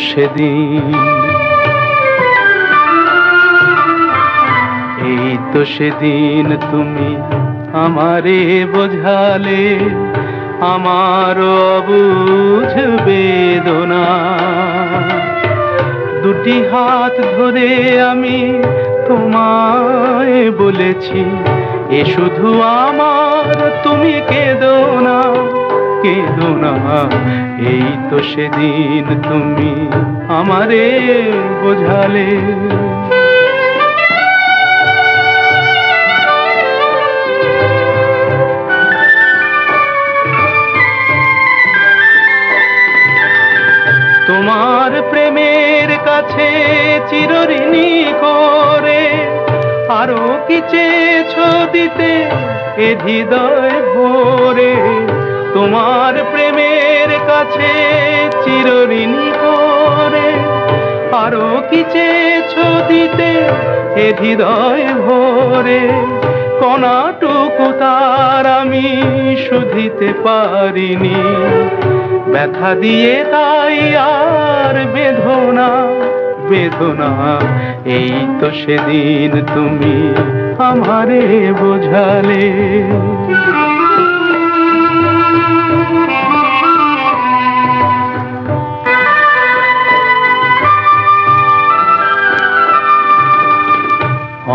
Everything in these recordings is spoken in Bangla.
সেদিন, এই তো সেদিন তুমি আমারে বোঝালে আমার অবুঝ বেদনা। দুটি হাত ধরে আমি তোমায় বলেছি, এ শুধু আমার, তুমি কেঁদো না, কেঁদো না। এই তো সেদিন তুমি আমারে বোঝালে। তোমার প্রেমের কাছে চিরঋণী করে আরো কি চেয়েছো দিতে এ হৃদয় ভরে। তোমার প্রেমের কাছে চিরঋণী করে আরো কি চেয়েছো দিতে এ হৃদয় ভরে। কণাটুকু তার আমি শুধিতে পারিনি, ব্যথা দিয়ে তাই আর বেদনা, বেদনা। এই তো সেদিন তুমি আমারে বোঝালে।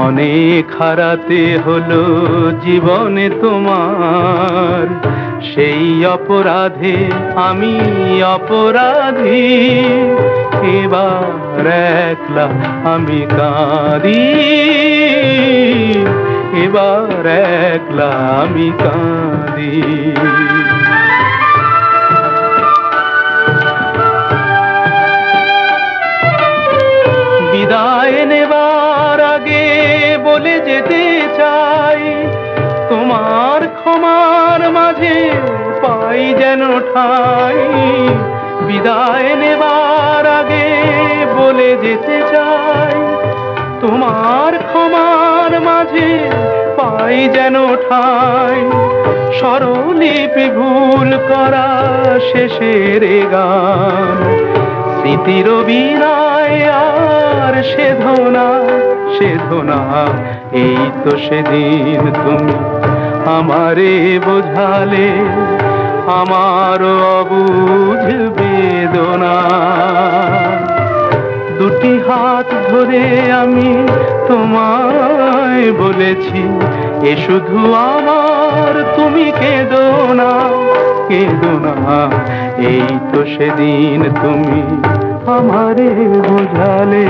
অনেক হারাতে হলো জীবনে তোমার, সেই অপরাধে আমি অপরাধী। এবার একলা আমি কাঁদি, এবার একলা আমি কাঁদি। বিদায় নেবার আগে বলে যেতে চাই, তোমার ক্ষমার মাঝে পাই যেন ঠাই। বিদায় নেবার আগে বলে যেতে চাই, তোমার ক্ষমার মাঝে পাই যেন ঠাই। স্বরলিপি ভুল করা শেষের গান, স্মৃতির বিনায় আর সেধনা, সেধনা। এই তো সেদিন তুমি আমারে বোঝালে আমার অবুঝ বেদনা। দুটি হাত ধরে আমি তোমায় বলেছি, এ শুধু আমার, তুমি কেঁদো না, কেঁদো না। এই তো সেদিন তুমি আমারে বোঝালে।